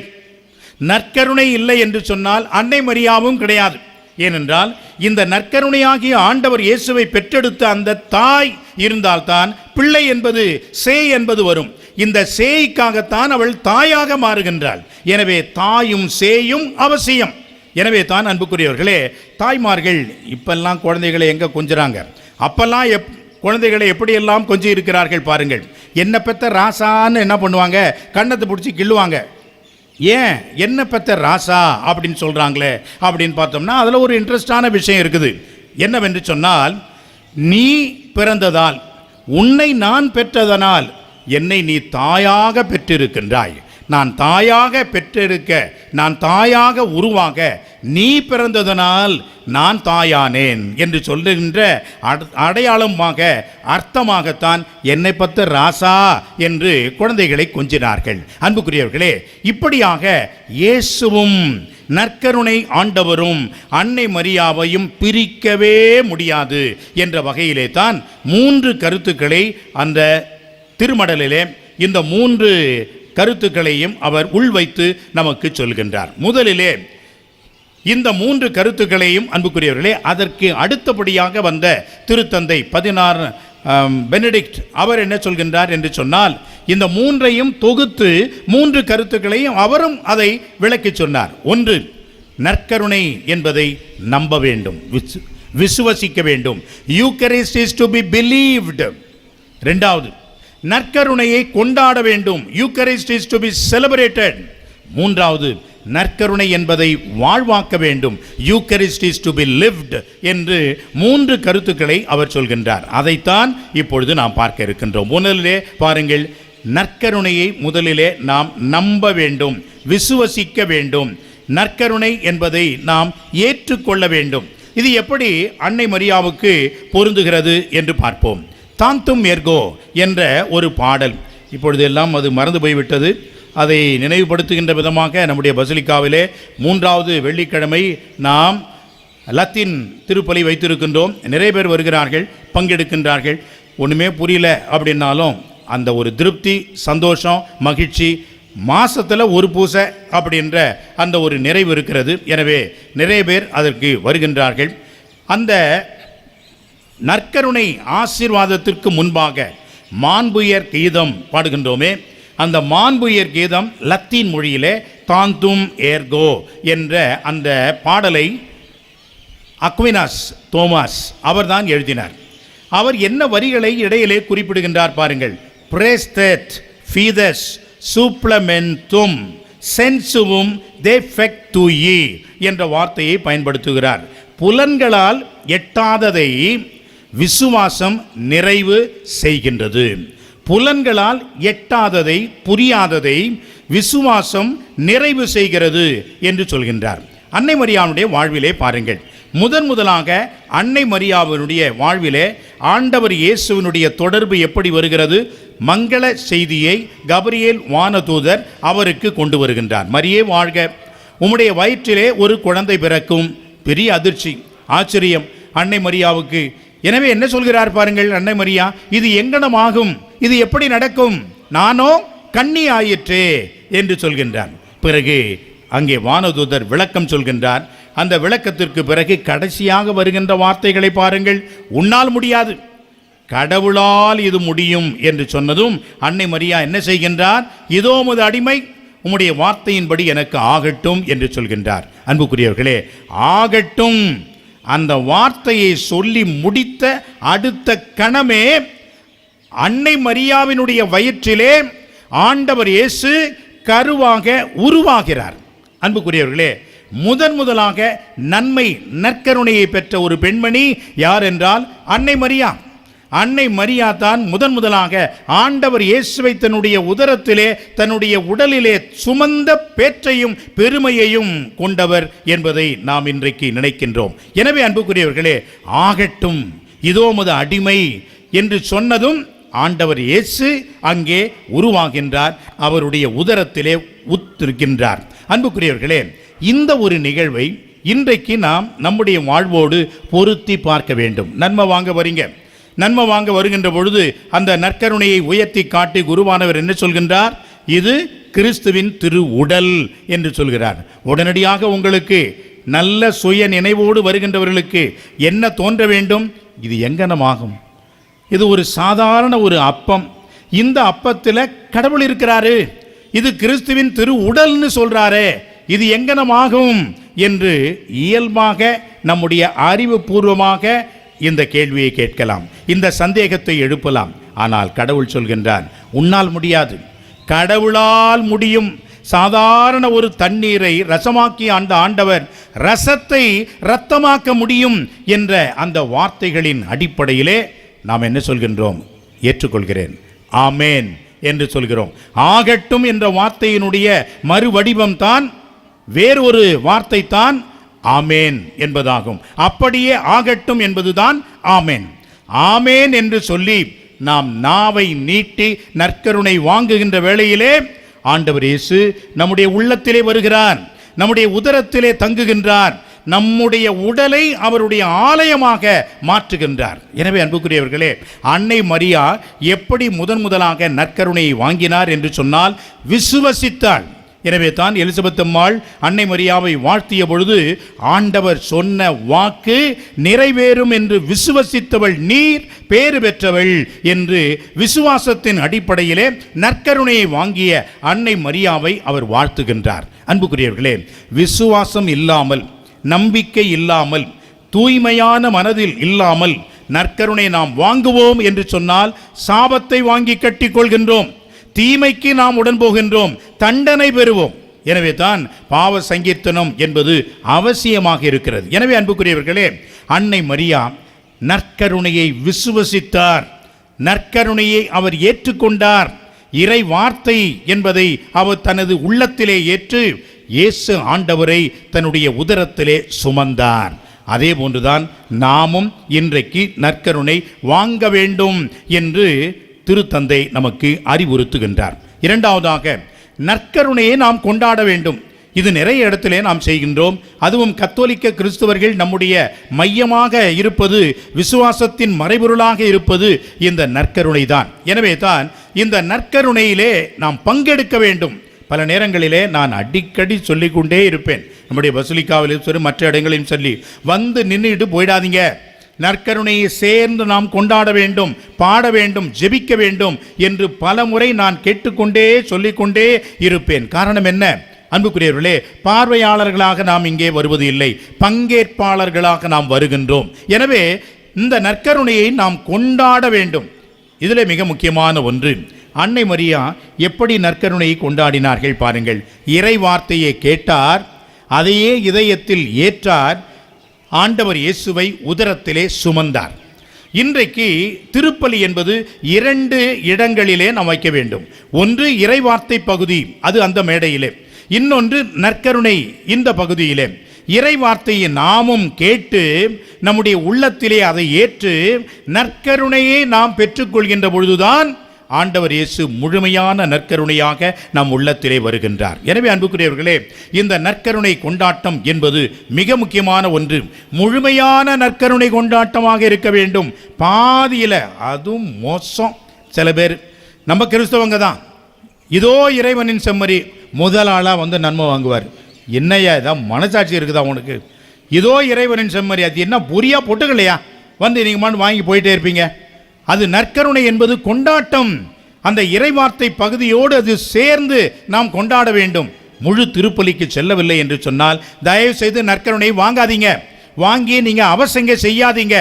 நற்கருணை இல்லை என்று சொன்னால் அன்னை மரியாவும் கிடையாது. ஏனென்றால் இந்த நற்கருணையாகிய ஆண்டவர் இயேசுவை பெற்றெடுத்த அந்த தாய் இருந்தால்தான் பிள்ளை என்பது சேய் என்பது வரும். இந்த சேய்க்காகத்தான் அவள் தாயாக மாறுகின்றாள். எனவே தாயும் சேயும் அவசியம். எனவே தான் அன்புக்குரியவர்களே, தாய்மார்கள் இப்பெல்லாம் குழந்தைகளை எங்க கொஞ்சறாங்க, அப்பெல்லாம் குழந்தைகளை எப்படியெல்லாம் கொஞ்சம் இருக்கிறார்கள் பாருங்கள். என்ன பெத்த ராசான்னு என்ன பண்ணுவாங்க, கண்ணத்தை பிடிச்சி கிள்ளுவாங்க. ஏன் என்ன பெத்த ராசா அப்படின்னு சொல்கிறாங்களே அப்படின்னு பார்த்தோம்னா அதில் ஒரு இன்ட்ரெஸ்டான விஷயம் இருக்குது. என்னவென்று சொன்னால், நீ பிறந்ததால், உன்னை நான் பெற்றதனால் என்னை நீ தாயாக பெற்றிருக்கின்றாய். நான் தாயாக பெற்றெடுக்க, நான் தாயாக உருவாக நீ பிறந்ததனால் நான் தாயானேன் என்று சொல்லுகின்ற அடையாளமாக அர்த்தமாகத்தான் என்னை பத்த ராசா என்று குழந்தைகளை கொஞ்சினார்கள். அன்புக்குரியவர்களே, இப்படியாக இயேசுவும் நற்கருணை ஆண்டவரும் அன்னை மரியாவையும் பிரிக்கவே முடியாது என்ற வகையிலே தான் 3 கருத்துக்களை அந்த திருமடலிலே இந்த 3 கருத்துக்களையும் அவர் உள்வைத்து நமக்கு சொல்கின்றார். முதலிலே இந்த 3 கருத்துக்களையும் அன்புக்குரியவர்களே, அதற்கு அடுத்தபடியாக வந்த திருத்தந்தை 16 பெனடிக்ட் அவர் என்ன சொல்கின்றார் என்று சொன்னால், இந்த 3ஐயும் தொகுத்து 3 கருத்துக்களையும் அவரும் அதை விளக்கி சொன்னார். ஒன்று, நற்கருணை என்பதை நம்ப வேண்டும், விசுவசிக்க வேண்டும். யூகரிஸ்ட் இஸ் டு பி பிலீவ்ட். இரண்டாவது, நற்கருணையை கொண்டாட வேண்டும். யூகரிஸ்ட் இஸ் டு பி செலிப்ரேட்டட். மூன்றாவது, நற்கருணை என்பதை வாழ்வாக்க வேண்டும். யூகரிஸ்ட் இஸ் டு பி லிவ்ட் என்று 3 கருத்துக்களை அவர் சொல்கின்றார். அதைத்தான் இப்பொழுது நாம் பார்க்க இருக்கின்றோம். முதலிலே பாருங்கள், நற்கருணையை முதலிலே நாம் நம்ப வேண்டும், விசுவசிக்க வேண்டும். நற்கருணை என்பதை நாம் ஏற்றுக்கொள்ள வேண்டும். இது எப்படி அன்னை மரியாவுக்கு பொருந்துகிறது என்று பார்ப்போம். தாந்தும் எர்கோ என்ற ஒரு பாடல், இப்பொழுது எல்லாம் அது மறந்து போய்விட்டது. அதை நினைவுபடுத்துகின்ற விதமாக நம்முடைய பசிலிக்காவிலே 3வது வெள்ளிக்கிழமை நாம் லத்தீன் திருப்பலி வைத்திருக்கின்றோம். நிறைய பேர் வருகிறார்கள், பங்கெடுக்கின்றார்கள். ஒன்றுமே புரியல அப்படின்னாலும் அந்த ஒரு திருப்தி, சந்தோஷம், மகிழ்ச்சி, மாதத்தில் ஒரு பூசை அப்படின்ற அந்த ஒரு நிறைவு இருக்கிறது. எனவே நிறைய பேர் அதற்கு வருகின்றார்கள். அந்த நற்கருணை ஆசீர்வாதத்திற்கு முன்பாக மாண்புயர் கீதம் பாடுகின்றோமே, அந்த மாண்புயர் கீதம் லத்தீன் மொழியிலே தாந்தும் ஏர்கோ என்ற அந்த பாடலை அக்வினாஸ் தோமாஸ் அவர்தான் எழுதினார். அவர் என்ன வரிகளை இடையிலே குறிப்பிடுகின்றார் பாருங்கள். பிரேஸ்தெட் ஃபீதஸ் சூப்ளமென்தும் சென்சுவும் தேஃபெக்டுயி என்ற வார்த்தையை பயன்படுத்துகிறார். புலன்களால் எட்டாததை விசுவாசம் நிறைவு செய்கின்றது. புலன்களால் எட்டாததை, புரியாததை விசுவாசம் நிறைவு செய்கிறது என்று சொல்கின்றார். அன்னை மரியாவுடைய வாழ்விலே பாருங்கள், முதலாக அன்னை மரியாவினுடைய வாழ்விலே ஆண்டவர் இயேசுவினுடைய தொடர்பு எப்படி வருகிறது? மங்கள செய்தியை கபிரியேல் வானதூதர் அவருக்கு கொண்டு வருகின்றார். மரியே வாழ்க, உம்முடைய வயிற்றிலே ஒரு குழந்தை பிறக்கும். பெரிய அதிர்ச்சி, ஆச்சரியம் அன்னை மரியாவுக்கு. எனவே என்ன சொல்கிறார் பாருங்கள் அன்னை மரியா, இது எங்கனமாகும், இது எப்படி நடக்கும், நானோ கன்னி ஆயிற்றே என்று சொல்கின்றார். பிறகு அங்கே வானதூதர் விளக்கம் சொல்கின்றார். அந்த விளக்கத்திற்கு பிறகு கடைசியாக வருகின்ற வார்த்தைகளை பாருங்கள். உன்னால் முடியாது, கடவுளால் இது முடியும் என்று சொன்னதும் அன்னை மரியா என்ன செய்கின்றார்? இதோ உமது அடிமை, உம்முடைய வார்த்தையின்படி எனக்கு ஆகட்டும் என்று சொல்கின்றார். அன்புக்குரியவர்களே, ஆகட்டும் அந்த வார்த்தையை சொல்லி முடித்த அடுத்த கணமே அன்னை மரியாவினுடைய வயிற்றிலே ஆண்டவர் இயேசு கருவாக உருவாகிறார். அன்புக்குரியவர்களே, முதலாக நன்மை நற்கருணையை பெற்ற ஒரு பெண்மணி யார் என்றால் அன்னை மரியா. அன்னை மரியா தான் முதலாக ஆண்டவர் இயேசுவை தன்னுடைய உதரத்திலே, தன்னுடைய உடலிலே சுமந்த பேற்றையும் பெருமையையும் கொண்டவர் என்பதை நாம் இன்றைக்கு நினைக்கின்றோம். எனவே அன்புக்குரியவர்களே, ஆகட்டும் இதோ உமது அடிமை என்று சொன்னதும் ஆண்டவர் இயேசு அங்கே உருவாகின்றார், அவருடைய உதரத்திலே உத்திருக்கின்றார். அன்புக்குரியவர்களே, இந்த ஒரு நிகழ்வை இன்றைக்கு நாம் நம்முடைய வாழ்வோடு பொருத்தி பார்க்க வேண்டும். நன்மை வாங்க வரீங்க, நன்மை வாங்க வருகின்ற பொழுது அந்த நற்கருணையை உயர்த்தி காட்டி குருவானவர் என்ன சொல்கின்றார்? இது கிறிஸ்துவின் திரு உடல் என்று சொல்கிறார். உடனடியாக உங்களுக்கு நல்ல சுய நினைவோடு வருகின்றவர்களுக்கு என்ன தோன்ற வேண்டும்? இது எங்கனமாகும்? இது ஒரு சாதாரண ஒரு அப்பம். இந்த அப்பத்தில் கடவுள் இருக்கிறாரு, இது கிறிஸ்துவின் திரு உடல்னு சொல்றாரே, இது எங்கனமாகும் என்று இயல்பாக நம்முடைய அறிவுபூர்வமாக இந்த கேள்வியை கேட்கலாம், இந்த சந்தேகத்தை எழுப்பலாம். ஆனால் கடவுள் சொல்கின்றார், உன்னால் முடியாது, கடவுளால் முடியும். சாதாரண ஒரு தண்ணீரை ரசமாக்கிய அந்த ஆண்டவர் ரசத்தை இரத்தமாக்க முடியும் என்ற அந்த வார்த்தைகளின் அடிப்படையிலே நாம் என்ன சொல்கின்றோம்? ஏற்றுக்கொள்கிறேன், ஆமேன் என்று சொல்கிறோம். ஆகட்டும் என்ற வார்த்தையினுடைய மறுவடிவம் தான், வேறொரு வார்த்தை தான் ஆமேன் என்பதாகும். அப்படியே ஆகட்டும் என்பதுதான் ஆமேன். ஆமேன் என்று சொல்லி நாம் நாவை நீட்டி நற்கருணை வாங்குகின்ற வேளையிலே ஆண்டவர் இயேசு நம்முடைய உள்ளத்திலே வருகிறார், நம்முடைய உதரத்திலே தங்குகின்றார், நம்முடைய உடலை அவருடைய ஆலயமாக மாற்றுகின்றார். எனவே அன்புக்குரியவர்களே, அன்னை மரியா எப்படி முதலாக நற்கருணையை வாங்கினார் என்று சொன்னால் விசுவசித்தாள். எனவே தான் எலிசபெத் அம்மாள் அன்னை மரியாவை வாழ்த்திய பொழுது ஆண்டவர் சொன்ன வாக்கு நிறைவேறும் என்று விசுவசித்தவள் நீர் பேறு பெற்றவள் என்று விசுவாசத்தின் அடிப்படையிலே நற்கருணையை வாங்கிய அன்னை மரியாவை அவர் வாழ்த்துகின்றார். அன்புக்குரியவர்களே, விசுவாசம் இல்லாமல், நம்பிக்கை இல்லாமல், தூய்மையான மனதில் இல்லாமல் நற்கருணை நாம் வாங்குவோம் என்று சொன்னால் சாபத்தை வாங்கி கட்டிக்கொள்கின்றோம், தீமைக்கு நாம் உடன் போகின்றோம், தண்டனை பெறுவோம். எனவே தான் பாவ சங்கீர்த்தனம் என்பது அவசியமாக இருக்கிறது. எனவே அன்புக்குரியவர்களே, அன்னை மரியா நற்கருணையை விசுவசித்தார், நற்கருணையை அவர் ஏற்றுக்கொண்டார். இறை வார்த்தை என்பதை அவர் தனது உள்ளத்திலே ஏற்று இயேசு ஆண்டவரை தன்னுடைய உதரத்திலே சுமந்தார். அதே போன்றுதான் நாமும் இன்றைக்கு நற்கருணை வாங்க வேண்டும் என்று திருத்தந்தை நமக்கு அறிவுறுத்துகின்றார். இரண்டாவதாக, நற்கருணையை நாம் கொண்டாட வேண்டும். இது நிறைய இடத்திலே நாம் செய்கின்றோம். அதுவும் கத்தோலிக்க கிறிஸ்தவர்கள் நம்முடைய மையமாக இருப்பது, விசுவாசத்தின் மறைபொருளாக இருப்பது இந்த நற்கருணை தான். எனவே தான் இந்த நற்கருணையிலே நாம் பங்கெடுக்க வேண்டும். பல நேரங்களிலே நான் அடிக்கடி சொல்லிக்கொண்டே இருப்பேன், நம்முடைய பசுலிக்காவிலும் சரி மற்ற இடங்களையும் சொல்லி, வந்து நின்றுட்டு போயிடாதீங்க, நற்கருணையை சேர்ந்து நாம் கொண்டாட வேண்டும், பாட வேண்டும், ஜெபிக்க வேண்டும் என்று பல முறை நான் கேட்டுக்கொண்டே சொல்லிக்கொண்டே இருப்பேன். காரணம் என்ன? அன்புக்குரியவர்களே, பார்வையாளர்களாக நாம் இங்கே வருவது இல்லை, பங்கேற்பாளர்களாக நாம் வருகின்றோம். எனவே இந்த நற்கருணையை நாம் கொண்டாட வேண்டும். இதில் மிக முக்கியமான ஒன்று, அன்னை மரியா எப்படி நற்கருணையை கொண்டாடினார்கள் பாருங்கள். இறை வார்த்தையை கேட்டார், அதையே இதயத்தில் ஏற்றார், ஆண்டவர் இயேசுவை உதரத்திலே சுமந்தார். இன்றைக்கு திருப்பலி என்பது 2 இடங்களிலே நாம் வைக்க வேண்டும். ஒன்று இறைவார்த்தை பகுதி, அது அந்த மேடையிலே. இன்னொன்று நற்கருணை இந்த பகுதியிலே. இறை வார்த்தையை நாமும் கேட்டு நம்முடைய உள்ளத்திலே அதை ஏற்று நற்கருணையை நாம் பெற்றுக்கொள்கின்ற பொழுதுதான் ஆண்டவர் இயேசு முழுமையான நற்கருணையாக நம் உள்ளத்திலே வருகின்றார். எனவே அன்புக்குரியவர்களே, இந்த நற்கருணை கொண்டாட்டம் என்பது மிக முக்கியமான ஒன்று. முழுமையான நற்கருணை கொண்டாட்டமாக இருக்க வேண்டும். பாதியில் அதுவும் மோசம். சில பேர் நம்ம கிறிஸ்தவங்க தான், இதோ இறைவனின் செம்மறி, முதல் ஆளாக வந்து நன்மை வாங்குவார். என்னையா இதான் மனசாட்சி இருக்குதா உனக்கு? இதோ இறைவனின் செம்மறி, அது என்ன பொரியா பொட்டுக்கலையா வந்து நீங்கள் வாங்கி போயிட்டே இருப்பீங்க. அது நற்கருணை என்பது கொண்டாட்டம். அந்த இறைவார்த்தை பகுதியோடு அது சேர்ந்து நாம் கொண்டாட வேண்டும். முழு திருப்பலிக்கு செல்லவில்லை என்று சொன்னால் தயவு செய்து நற்கருணை வாங்காதீங்க, வாங்கி நீங்க அவசங்க செய்யாதீங்க.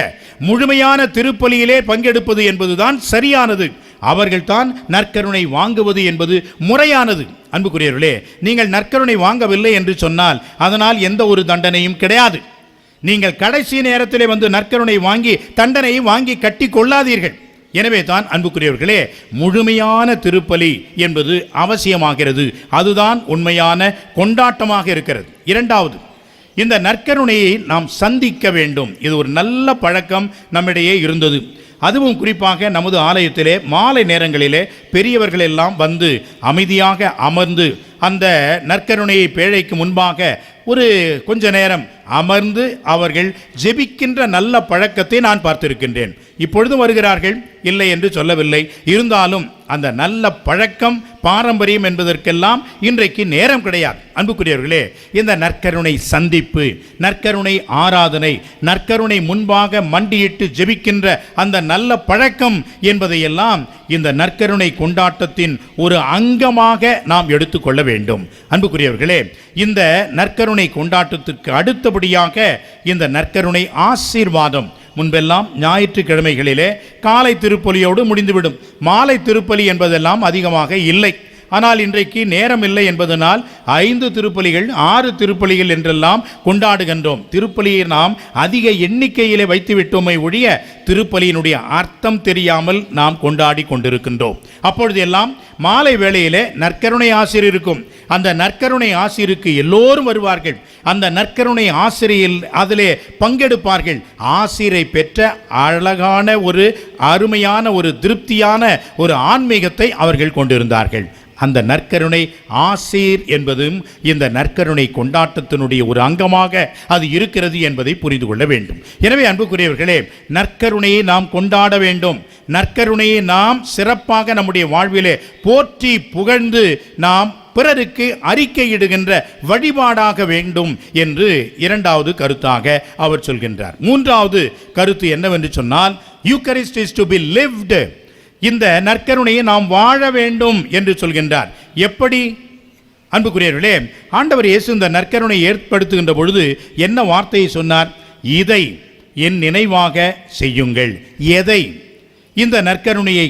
முழுமையான திருப்பலியிலே பங்கெடுப்பது என்பதுதான் சரியானது. அவர்கள்தான் நற்கருணை வாங்குவது என்பது முறையானது. அன்புக்குரியவர்களே, நீங்கள் நற்கருணை வாங்கவில்லை என்று சொன்னால் அதனால் எந்த ஒரு தண்டனையும் கிடையாது. நீங்கள் கடைசி நேரத்திலே வந்து நற்கருணை வாங்கி தண்டனையை வாங்கி கட்டி கொள்ளாதீர்கள். எனவே தான் அன்புக்குரியவர்களே, முழுமையான திருப்பலி என்பது அவசியமாகிறது. அதுதான் உண்மையான கொண்டாட்டமாக இருக்கிறது. இரண்டாவது, இந்த நற்கருணையை நாம் சந்திக்க வேண்டும். இது ஒரு நல்ல பழக்கம் நம்மிடையே இருந்தது. அதுவும் குறிப்பாக நமது ஆலயத்திலே மாலை நேரங்களிலே பெரியவர்கள் எல்லாம் வந்து அமைதியாக அமர்ந்து அந்த நற்கருணையை பேழைக்கு முன்பாக ஒரு கொஞ்ச நேரம் அமர்ந்து அவர்கள் ஜெபிக்கின்ற நல்ல பழக்கத்தை நான் பார்த்திருக்கின்றேன். இப்பொழுதும் வருகிறார்கள், இல்லை என்று சொல்லவில்லை. இருந்தாலும் அந்த நல்ல பழக்கம் பாரம்பரியம் என்பதற்கெல்லாம் இன்றைக்கு நேரம் கிடையாது. அன்புக்குரியவர்களே, இந்த நற்கருணை சந்திப்பு, நற்கருணை ஆராதனை, நற்கருணை முன்பாக மண்டியிட்டு ஜெபிக்கின்ற அந்த நல்ல பழக்கம் என்பதையெல்லாம் இந்த நற்கருணை கொண்டாட்டத்தின் ஒரு அங்கமாக நாம் எடுத்துக்கொள்ள வேண்டும். அன்புக்குரியவர்களே, இந்த நற்கருணை கொண்டாட்டத்திற்கு அடுத்தபடியாக இந்த நற்கருணை ஆசீர்வாதம். முன்பெல்லாம் ஞாயிற்றுக்கிழமைகளிலே காலை திருப்பலியோடு முடிந்துவிடும். மாலை திருப்பலி என்பதெல்லாம் அதிகமாக இல்லை. ஆனால் இன்றைக்கு நேரம் இல்லை என்பதனால் 5 திருப்பலிகள் 6 திருப்பலிகள் என்றெல்லாம் கொண்டாடுகின்றோம். திருப்பலியை நாம் அதிக எண்ணிக்கையிலே வைத்து விட்டோமே ஒழிய திருப்பலியினுடைய அர்த்தம் தெரியாமல் நாம் கொண்டாடி கொண்டிருக்கின்றோம். அப்பொழுது எல்லாம் மாலை வேளையிலே நற்கருணை ஆசிரியர் இருக்கும். அந்த நற்கருணை ஆசிரியருக்கு எல்லோரும் வருவார்கள். அந்த நற்கருணை ஆசிரியர் அதிலே பங்கெடுப்பார்கள். ஆசிரியை பெற்ற அழகான ஒரு அருமையான ஒரு திருப்தியான ஒரு ஆன்மீகத்தை அவர்கள் கொண்டிருந்தார்கள். அந்த நற்கருணை ஆசீர் என்பதும் இந்த நற்கருணை கொண்டாட்டத்தினுடைய ஒரு அங்கமாக அது இருக்கிறது என்பதை புரிந்து கொள்ள வேண்டும். எனவே அன்புக்குரியவர்களே, நற்கருணையை நாம் கொண்டாட வேண்டும். நற்கருணையை நாம் சிறப்பாக நம்முடைய வாழ்விலே போற்றி புகழ்ந்து நாம் பிறருக்கு அறிக்கையிடுகின்ற வழிபாடாக வேண்டும் என்று 2வது கருத்தாக அவர் சொல்கின்றார். 3வது கருத்து என்னவென்று சொன்னால், யூகரிஸ்ட் இஸ் டு பி லிவ்டு. இந்த நற்கருணையை நாம் வாழ வேண்டும் என்று சொல்கின்றார். எப்படி? அன்புக்குரியவர்களே, ஆண்டவர் இயேசு இந்த நற்கருணை ஏற்படுத்துகின்ற பொழுது என்ன வார்த்தையை சொன்னார்? இதை என் நினைவாக செய்யுங்கள். எதை? இந்த நற்கருணையை.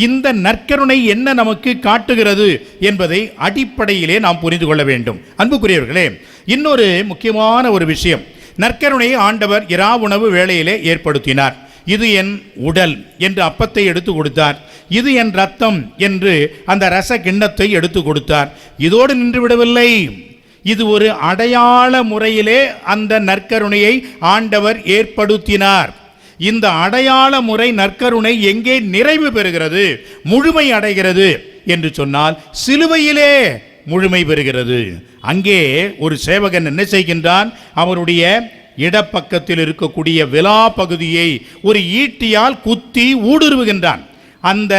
இந்த நற்கருணை என்ன நமக்கு காட்டுகிறது என்பதை அடிப்படையிலே நாம் புரிந்து கொள்ள வேண்டும். அன்புக்குரியவர்களே, இன்னொரு முக்கியமான ஒரு விஷயம், நற்கருணையை ஆண்டவர் இராவுணவு வேளையிலே ஏற்படுத்தினார். இது என் உடல் என்று அப்பத்தை எடுத்து கொடுத்தார். இது என் ரத்தம் என்று அந்த ரச கிண்ணத்தை எடுத்து கொடுத்தார். இதோடு நின்று விடவில்லை. இது ஒரு அடையாள முறையிலே அந்த நற்கருணையை ஆண்டவர் ஏற்படுத்தினார். இந்த அடையாள முறை நற்கருணை எங்கே நிறைவு பெறுகிறது, முழுமை அடைகிறது என்று சொன்னால் சிலுவையிலே முழுமை பெறுகிறது. அங்கே ஒரு சேவகன் என்ன செய்கின்றான்? அவருடைய இடப்பக்கத்தில் இருக்கக்கூடிய விலா பகுதியை ஒரு ஈட்டியால் குத்தி ஊடுருவுகின்றான். அந்த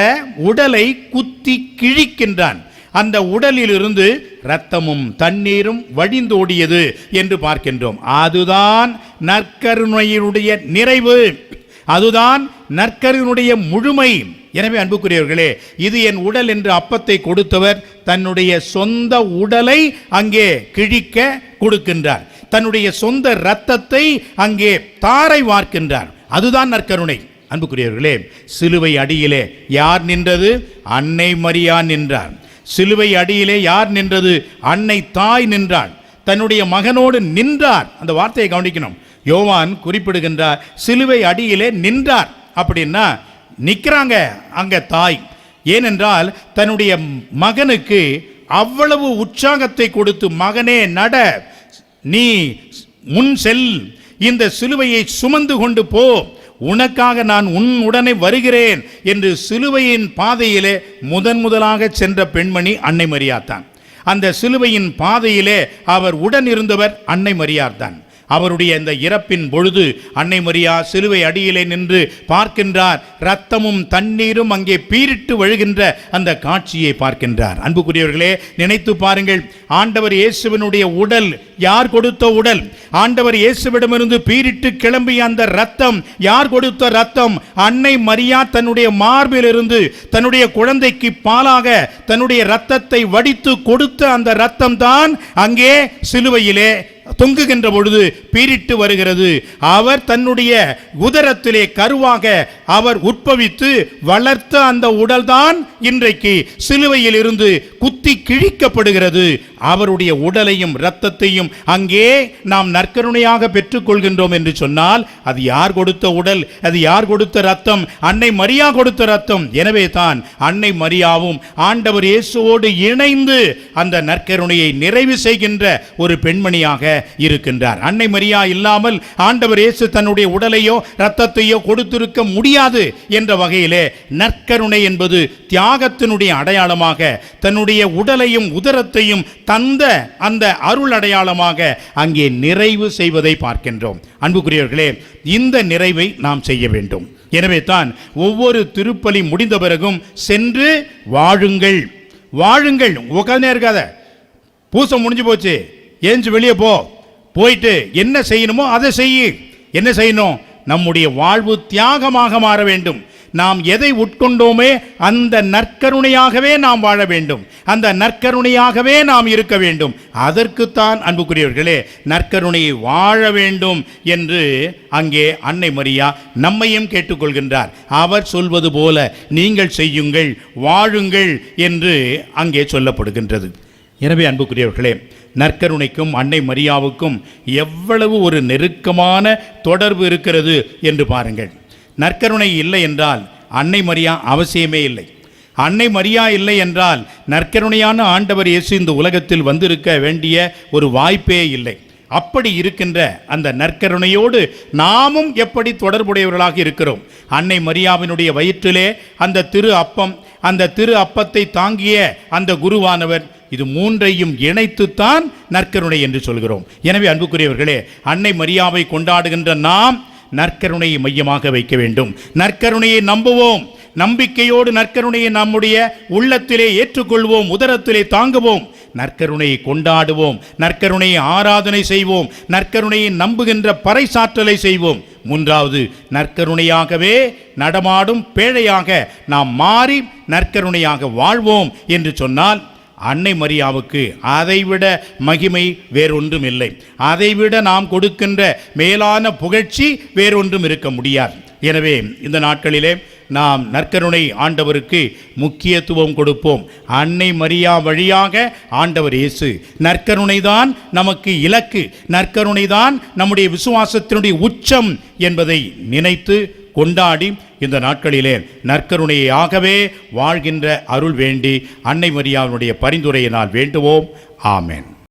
உடலை குத்தி கிழிக்கின்றான். அந்த உடலிலிருந்து இரத்தமும் தண்ணீரும் வழிந்தோடியது என்று பார்க்கின்றோம். அதுதான் நற்கருணையினுடைய நிறைவு, அதுதான் நற்கருணையினுடைய முழுமை. எனவே அன்புக்குரியவர்களே, இது என் உடல் என்று அப்பத்தை கொடுத்தவர் தன்னுடைய சொந்த உடலை அங்கே கிழிக்க கொடுக்கின்றார். தன்னுடைய சொந்த இரத்தத்தை அங்கே தாரை வார்க்கின்றார். அதுதான் நற்கருணை. அன்புக்குரியவர்களே, சிலுவை அடியிலே யார் நின்றது? அன்னை மரியா நின்றார். சிலுவை அடியிலே யார் நின்றது? அன்னை தாய் நின்றாள். தன்னுடைய மகனோடு நின்றார். அந்த வார்த்தையை கவனிக்கணும். யோவான் குறிப்பிடுகின்றார், சிலுவை அடியிலே நின்றார். அப்படின்னா நிற்கிறாங்க அங்க தாய். ஏனென்றால் தன்னுடைய மகனுக்கு அவ்வளவு உற்சாகத்தை கொடுத்து, மகனே நட, நீ முன் செல், இந்த சிலுவையை சுமந்து கொண்டு போ, உனக்காக நான் உன் உடனே வருகிறேன் என்று சிலுவையின் பாதையிலே முதலாக சென்ற பெண்மணி அன்னை மரியாதான். அந்த சிலுவையின் பாதையிலே அவர் உடன் இருந்தவர் அன்னை மரியாதான். அவருடைய இந்த இறப்பின் பொழுது அன்னை மரியா சிலுவை அடியிலே நின்று பார்க்கின்றார். இரத்தமும் தண்ணீரும் அங்கே பீரிட்டு வழிகின்ற அந்த காட்சியை பார்க்கின்றார். அன்புக்குரியவர்களே, நினைத்து பாருங்கள், ஆண்டவர் இயேசுவினுடைய உடல் யார் கொடுத்த உடல்? ஆண்டவர் இயேசுவிடமிருந்து பீரிட்டு கிளம்பிய அந்த இரத்தம் யார் கொடுத்த இரத்தம்? அன்னை மரியா தன்னுடைய மார்பிலிருந்து தன்னுடைய குழந்தைக்கு பாலாக தன்னுடைய இரத்தத்தை வடித்து கொடுத்த அந்த இரத்தம் தான் அங்கே சிலுவையிலே தொங்குகின்ற பொழுது பீரிட்டு வருகிறது. அவர் தன்னுடைய உதரத்திலே கருவாக அவர் உட்பவித்து வளர்த்த அந்த உடல்தான் இன்றைக்கு சிலுவையில் இருந்து குத்தி கிழிக்கப்படுகிறது. அவருடைய உடலையும் இரத்தத்தையும் அங்கே நாம் நற்கருணையாக பெற்றுக்கொள்கின்றோம் என்று சொன்னால் அது யார் கொடுத்த உடல்? அது யார் கொடுத்த இரத்தம்? அன்னை மரியா கொடுத்த இரத்தம். எனவே தான் அன்னை மரியாவும் ஆண்டவர் இயேசுவோடு இணைந்து அந்த நற்கருணையை நிறைவு செய்கின்ற ஒரு பெண்மணியாக இருக்கின்றார். அன்னை மரியா இல்லாமல் ஆண்டவர் இயேசு தன்னுடைய உடலையோ இரத்தத்தையோ கொடுத்திருக்க முடியாது என்ற வகையிலே நற்கருணை என்பது தியாகத்தினுடைய அடையாளமாக, தன்னுடைய உடலையும் உதரத்தையும் தந்த அந்த அருள் அடையாளமாக அங்கே நிறைவு செய்வதை பார்க்கின்றோம். அன்புக்குரியவர்களே, இந்த நிறைவை நாம் செய்ய வேண்டும். எனவே தான் ஒவ்வொரு திருப்பலி முடிந்த பிறகும் சென்று வாழுங்கள், வாழுங்கள். உட்காந்தே இருக்காத. பூசம் முடிஞ்சு போச்சு, ஏஞ்சி வெளியே போயிட்டு என்ன செய்யணுமோ அதை செய்யு. என்ன செய்யணும்? நம்முடைய வாழ்வு தியாகமாக மாற வேண்டும். நாம் எதை உட்கொண்டோமே அந்த நற்கருணையாகவே நாம் வாழ வேண்டும். அந்த நற்கருணையாகவே நாம் இருக்க வேண்டும். அதற்குத்தான் அன்புக்குரியவர்களே நற்கருணையை வாழ வேண்டும் என்று அங்கே அன்னை மரியா நம்மையும் கேட்டுக்கொள்கின்றார். அவர் சொல்வது போல நீங்கள் செய்யுங்கள், வாழுங்கள் என்று அங்கே சொல்லப்படுகின்றது. எனவே அன்புக்குரியவர்களே, நற்கருணைக்கும் அன்னை மரியாவுக்கும் எவ்வளவு ஒரு நெருக்கமான தொடர்பு இருக்கிறது என்று பாருங்கள். நற்கருணை இல்லை என்றால் அன்னை மரியா அவசியமே இல்லை. அன்னை மரியா இல்லை என்றால் நற்கருணையான ஆண்டவர் இயேசு இந்த உலகத்தில் வந்திருக்க வேண்டிய ஒரு வாய்ப்பே இல்லை. அப்படி இருக்கின்ற அந்த நற்கருணையோடு நாமும் எப்படி தொடர்புடையவர்களாக இருக்கிறோம்? அன்னை மரியாவினுடைய வயிற்றிலே அந்த திரு அப்பம், அந்த திரு அப்பத்தை தாங்கிய அந்த குருவானவர், இது மூன்றையும் இணைத்துத்தான் நற்கருணை என்று சொல்கிறோம். எனவே அன்புக்குரியவர்களே, அன்னை மரியாவை கொண்டாடுகின்ற நாம் நற்கருணையை மையமாக வைக்க வேண்டும். நற்கருணையை நம்புவோம். நம்பிக்கையோடு நற்கருணையை நம்முடைய உள்ளத்திலே ஏற்றுக்கொள்வோம், உதரத்திலே தாங்குவோம். நற்கருணையை கொண்டாடுவோம், நற்கருணையை ஆராதனை செய்வோம், நற்கருணையை நம்புகின்ற பறைசாற்றலை செய்வோம். மூன்றாவது, நற்கருணையாகவே நடமாடும் பேழையாக நாம் மாறி நற்கருணையாக வாழ்வோம் என்று சொன்னால் அன்னை மரியாவுக்கு அதைவிட மகிமை வேறொன்றும் இல்லை. அதைவிட நாம் கொடுக்கின்ற மேலான புகழ்ச்சி வேறொன்றும் இருக்க முடியாது. எனவே இந்த நாட்களிலே நாம் நற்கருணை ஆண்டவருக்கு முக்கியத்துவம் கொடுப்போம். அன்னை மரியா வழியாக ஆண்டவர் இயேசு, நற்கருணைதான் நமக்கு இலக்கு, நற்கருணைதான் நம்முடைய விசுவாசத்தினுடைய உச்சம் என்பதை நினைத்து கொண்டாடி இந்த நாட்களிலே நற்கருணையாகவே வாழ்கின்ற அருள் வேண்டி அன்னை மரியாவினுடைய பரிந்துரையினால் வேண்டுவோம். ஆமென்.